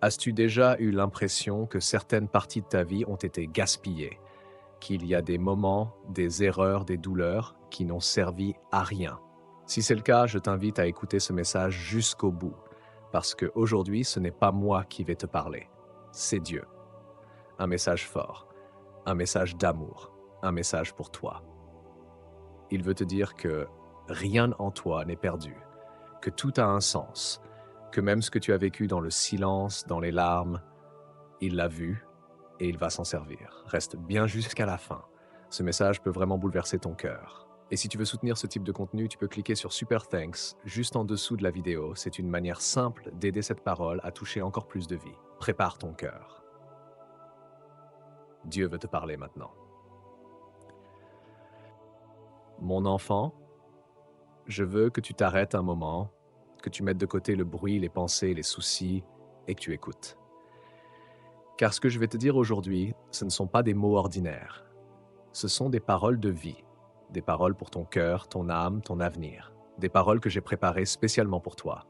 As-tu déjà eu l'impression que certaines parties de ta vie ont été gaspillées, qu'il y a des moments, des erreurs, des douleurs qui n'ont servi à rien? Si c'est le cas, je t'invite à écouter ce message jusqu'au bout, parce qu'aujourd'hui, ce n'est pas moi qui vais te parler, c'est Dieu. Un message fort, un message d'amour, un message pour toi. Il veut te dire que rien en toi n'est perdu, que tout a un sens, que même ce que tu as vécu dans le silence, dans les larmes, il l'a vu et il va s'en servir. Reste bien jusqu'à la fin. Ce message peut vraiment bouleverser ton cœur. Et si tu veux soutenir ce type de contenu, tu peux cliquer sur Super Thanks juste en dessous de la vidéo. C'est une manière simple d'aider cette parole à toucher encore plus de vie. Prépare ton cœur. Dieu veut te parler maintenant. Mon enfant, je veux que tu t'arrêtes un moment, que tu mettes de côté le bruit, les pensées, les soucis et que tu écoutes. Car ce que je vais te dire aujourd'hui, ce ne sont pas des mots ordinaires. Ce sont des paroles de vie, des paroles pour ton cœur, ton âme, ton avenir, des paroles que j'ai préparées spécialement pour toi.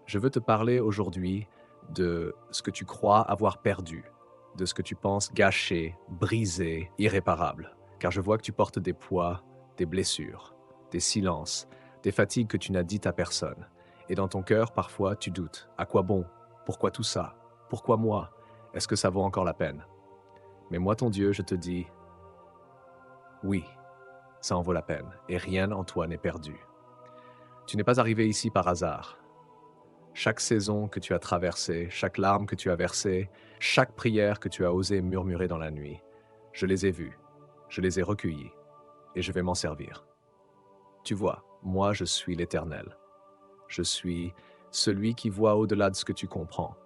Je veux te parler aujourd'hui de ce que tu crois avoir perdu, de ce que tu penses gâché, brisé, irréparable, car je vois que tu portes des poids, des blessures, des silences, des fatigues que tu n'as dites à personne. Et dans ton cœur, parfois, tu doutes. À quoi bon? Pourquoi tout ça? Pourquoi moi? Est-ce que ça vaut encore la peine? Mais moi, ton Dieu, je te dis, oui, ça en vaut la peine, et rien en toi n'est perdu. Tu n'es pas arrivé ici par hasard. Chaque saison que tu as traversée, chaque larme que tu as versée, chaque prière que tu as osé murmurer dans la nuit, je les ai vues, je les ai recueillies, et je vais m'en servir. Tu vois, moi je suis l'Éternel. Je suis celui qui voit au-delà de ce que tu comprends.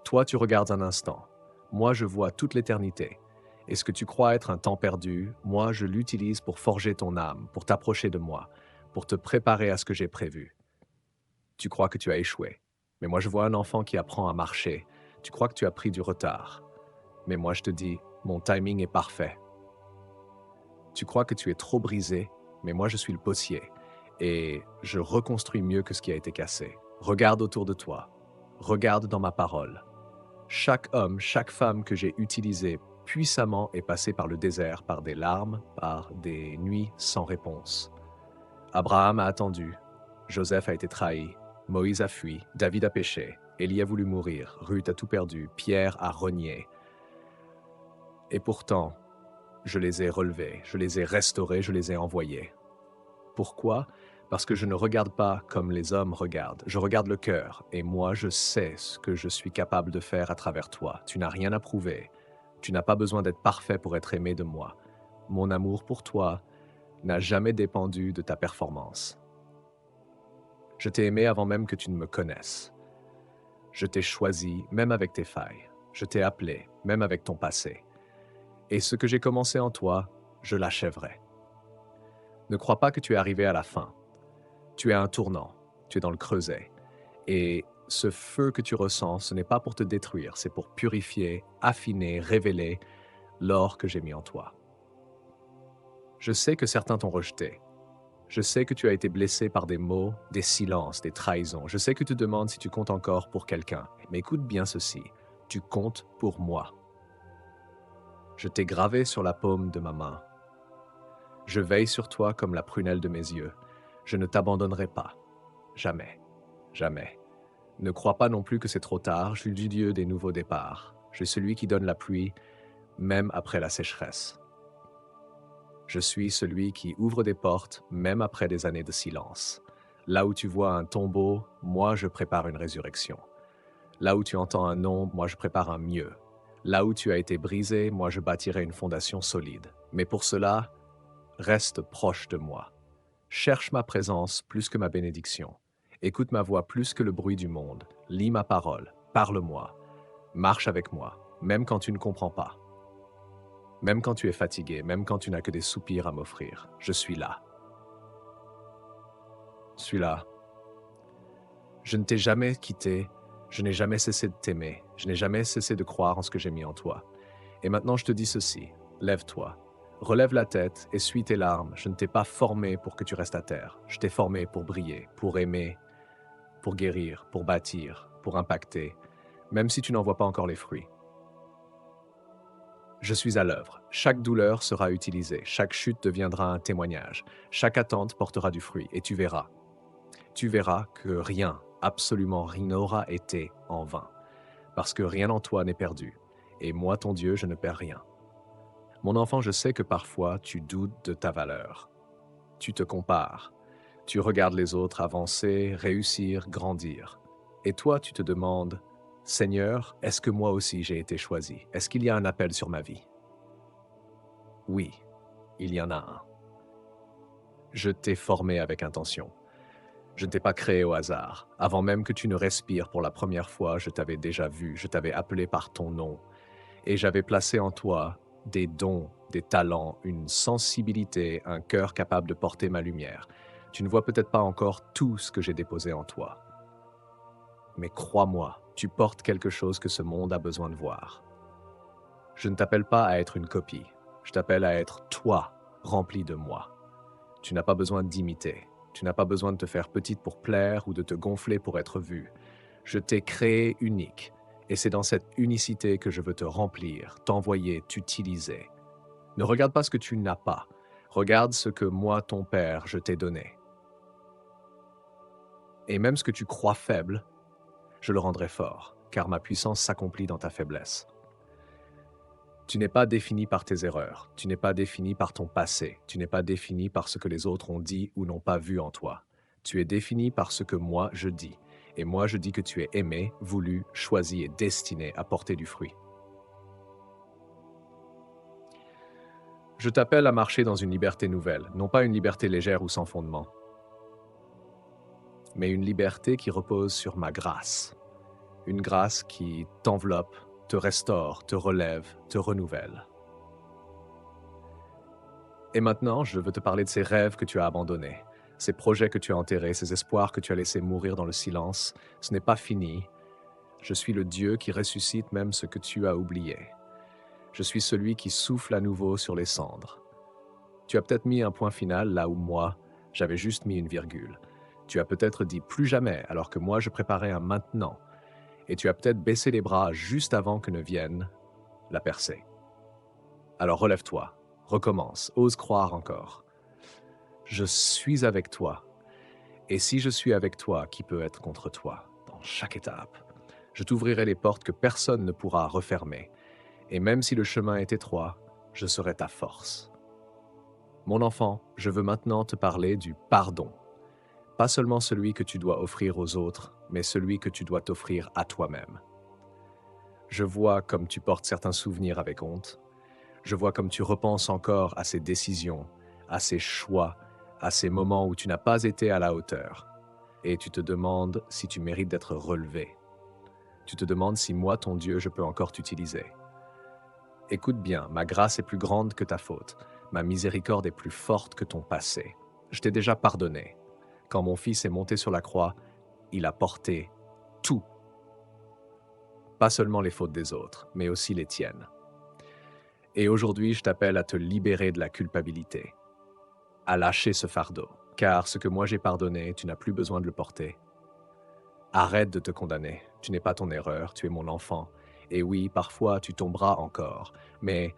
Toi tu regardes un instant, moi je vois toute l'éternité. Et ce que tu crois être un temps perdu, moi je l'utilise pour forger ton âme, pour t'approcher de moi, pour te préparer à ce que j'ai prévu. Tu crois que tu as échoué. Mais moi je vois un enfant qui apprend à marcher. Tu crois que tu as pris du retard. Mais moi je te dis, mon timing est parfait. Tu crois que tu es trop brisé, mais moi je suis le potier. Et je reconstruis mieux que ce qui a été cassé. Regarde autour de toi. Regarde dans ma parole. Chaque homme, chaque femme que j'ai utilisé puissamment est passé par le désert, par des larmes, par des nuits sans réponse. Abraham a attendu, Joseph a été trahi, Moïse a fui, David a péché, Élie a voulu mourir, Ruth a tout perdu, Pierre a renié. Et pourtant, je les ai relevés, je les ai restaurés, je les ai envoyés. Pourquoi? Parce que je ne regarde pas comme les hommes regardent, je regarde le cœur, et moi je sais ce que je suis capable de faire à travers toi. Tu n'as rien à prouver, tu n'as pas besoin d'être parfait pour être aimé de moi. Mon amour pour toi n'a jamais dépendu de ta performance. Je t'ai aimé avant même que tu ne me connaisses. Je t'ai choisi, même avec tes failles. Je t'ai appelé, même avec ton passé. Et ce que j'ai commencé en toi, je l'achèverai. Ne crois pas que tu es arrivé à la fin. Tu es à un tournant, tu es dans le creuset. Et ce feu que tu ressens, ce n'est pas pour te détruire, c'est pour purifier, affiner, révéler l'or que j'ai mis en toi. Je sais que certains t'ont rejeté. Je sais que tu as été blessé par des mots, des silences, des trahisons. Je sais que tu te demandes si tu comptes encore pour quelqu'un. Mais écoute bien ceci, tu comptes pour moi. Je t'ai gravé sur la paume de ma main. Je veille sur toi comme la prunelle de mes yeux. Je ne t'abandonnerai pas. Jamais. Jamais. Ne crois pas non plus que c'est trop tard. Je suis du Dieu des nouveaux départs. Je suis celui qui donne la pluie, même après la sécheresse. Je suis celui qui ouvre des portes, même après des années de silence. Là où tu vois un tombeau, moi je prépare une résurrection. Là où tu entends un nom, moi je prépare un mieux. Là où tu as été brisé, moi je bâtirai une fondation solide. Mais pour cela, reste proche de moi. Cherche ma présence plus que ma bénédiction. Écoute ma voix plus que le bruit du monde. Lis ma parole. Parle-moi. Marche avec moi, même quand tu ne comprends pas. Même quand tu es fatigué, même quand tu n'as que des soupirs à m'offrir, je suis là. Je suis là. Je ne t'ai jamais quitté, je n'ai jamais cessé de t'aimer, je n'ai jamais cessé de croire en ce que j'ai mis en toi. Et maintenant je te dis ceci, lève-toi, relève la tête, essuie tes larmes, je ne t'ai pas formé pour que tu restes à terre, je t'ai formé pour briller, pour aimer, pour guérir, pour bâtir, pour impacter. même si tu n'en vois pas encore les fruits. Je suis à l'œuvre. Chaque douleur sera utilisée, chaque chute deviendra un témoignage, chaque attente portera du fruit, et tu verras que rien, absolument rien n'aura été en vain, parce que rien en toi n'est perdu, et moi, ton Dieu, je ne perds rien. Mon enfant, je sais que parfois tu doutes de ta valeur, tu te compares, tu regardes les autres avancer, réussir, grandir, et toi, tu te demandes, Seigneur, est-ce que moi aussi j'ai été choisi? Est-ce qu'il y a un appel sur ma vie? Oui, il y en a un. Je t'ai formé avec intention. Je ne t'ai pas créé au hasard. Avant même que tu ne respires pour la première fois, je t'avais déjà vu, je t'avais appelé par ton nom, et j'avais placé en toi des dons, des talents, une sensibilité, un cœur capable de porter ma lumière. Tu ne vois peut-être pas encore tout ce que j'ai déposé en toi, mais crois-moi, tu portes quelque chose que ce monde a besoin de voir. Je ne t'appelle pas à être une copie, je t'appelle à être toi, rempli de moi. Tu n'as pas besoin d'imiter. Tu n'as pas besoin de te faire petite pour plaire ou de te gonfler pour être vue. Je t'ai créé unique, et c'est dans cette unicité que je veux te remplir, t'envoyer, t'utiliser. Ne regarde pas ce que tu n'as pas. Regarde ce que moi, ton Père, je t'ai donné. Et même ce que tu crois faible, je le rendrai fort, car ma puissance s'accomplit dans ta faiblesse. Tu n'es pas défini par tes erreurs, tu n'es pas défini par ton passé, tu n'es pas défini par ce que les autres ont dit ou n'ont pas vu en toi. Tu es défini par ce que moi je dis. Et moi je dis que tu es aimé, voulu, choisi et destiné à porter du fruit. Je t'appelle à marcher dans une liberté nouvelle, non pas une liberté légère ou sans fondement, mais une liberté qui repose sur ma grâce. Une grâce qui t'enveloppe, te restaure, te relève, te renouvelle. Et maintenant, je veux te parler de ces rêves que tu as abandonnés, ces projets que tu as enterrés, ces espoirs que tu as laissés mourir dans le silence. Ce n'est pas fini. Je suis le Dieu qui ressuscite même ce que tu as oublié. Je suis celui qui souffle à nouveau sur les cendres. Tu as peut-être mis un point final là où moi, j'avais juste mis une virgule. Tu as peut-être dit plus jamais alors que moi je préparais un maintenant. Et tu as peut-être baissé les bras juste avant que ne vienne la percée. Alors relève-toi, recommence, ose croire encore. Je suis avec toi. Et si je suis avec toi, qui peut être contre toi, dans chaque étape? Je t'ouvrirai les portes que personne ne pourra refermer. Et même si le chemin est étroit, je serai ta force. Mon enfant, je veux maintenant te parler du pardon. Pas seulement celui que tu dois offrir aux autres, mais celui que tu dois t'offrir à toi-même. Je vois comme tu portes certains souvenirs avec honte. Je vois comme tu repenses encore à ces décisions, à ces choix, à ces moments où tu n'as pas été à la hauteur. Et tu te demandes si tu mérites d'être relevé. Tu te demandes si moi, ton Dieu, je peux encore t'utiliser. Écoute bien, ma grâce est plus grande que ta faute. Ma miséricorde est plus forte que ton passé. Je t'ai déjà pardonné. Quand mon fils est monté sur la croix, il a porté tout. Pas seulement les fautes des autres, mais aussi les tiennes. Et aujourd'hui, je t'appelle à te libérer de la culpabilité, à lâcher ce fardeau, car ce que moi j'ai pardonné, tu n'as plus besoin de le porter. Arrête de te condamner, tu n'es pas ton erreur, tu es mon enfant. Et oui, parfois tu tomberas encore, mais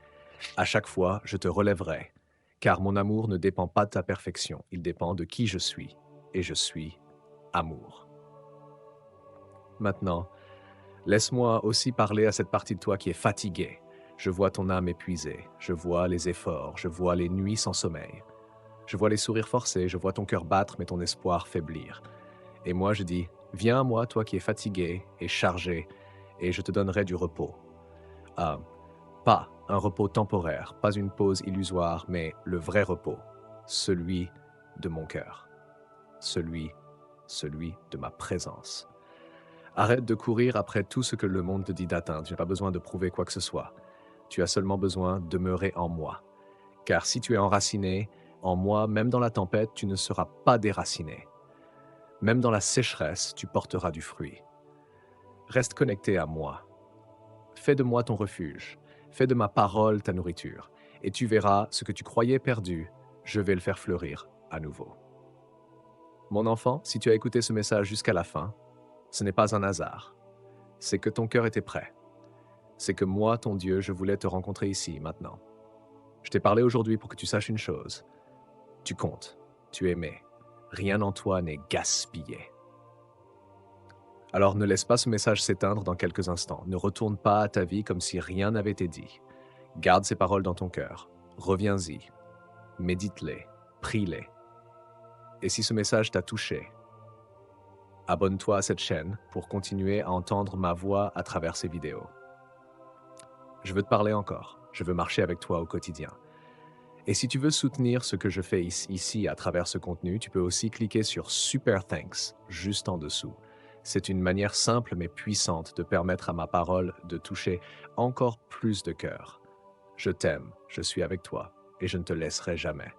à chaque fois, je te relèverai, car mon amour ne dépend pas de ta perfection, il dépend de qui je suis, et je suis amour. Maintenant, laisse-moi aussi parler à cette partie de toi qui est fatiguée. Je vois ton âme épuisée, je vois les efforts, je vois les nuits sans sommeil. Je vois les sourires forcés, je vois ton cœur battre mais ton espoir faiblir. Et moi je dis, viens à moi toi qui es fatigué et chargé, et je te donnerai du repos. Ah, pas un repos temporaire, pas une pause illusoire, mais le vrai repos, celui de mon cœur, celui de ma présence. Arrête de courir après tout ce que le monde te dit d'atteindre. Tu n'as pas besoin de prouver quoi que ce soit. Tu as seulement besoin de demeurer en moi. Car si tu es enraciné en moi, même dans la tempête, tu ne seras pas déraciné. Même dans la sécheresse, tu porteras du fruit. Reste connecté à moi. Fais de moi ton refuge. Fais de ma parole ta nourriture. Et tu verras ce que tu croyais perdu, je vais le faire fleurir à nouveau. Mon enfant, si tu as écouté ce message jusqu'à la fin, ce n'est pas un hasard. c'est que ton cœur était prêt. C'est que moi, ton Dieu, je voulais te rencontrer ici, maintenant. Je t'ai parlé aujourd'hui pour que tu saches une chose. Tu comptes, tu es aimé. Rien en toi n'est gaspillé. Alors ne laisse pas ce message s'éteindre dans quelques instants. Ne retourne pas à ta vie comme si rien n'avait été dit. Garde ces paroles dans ton cœur. Reviens-y. Médite-les. Prie-les. Et si ce message t'a touché, abonne-toi à cette chaîne pour continuer à entendre ma voix à travers ces vidéos. Je veux te parler encore. Je veux marcher avec toi au quotidien. Et si tu veux soutenir ce que je fais ici à travers ce contenu, tu peux aussi cliquer sur Super Thanks juste en dessous. C'est une manière simple mais puissante de permettre à ma parole de toucher encore plus de cœurs. Je t'aime, je suis avec toi et je ne te laisserai jamais.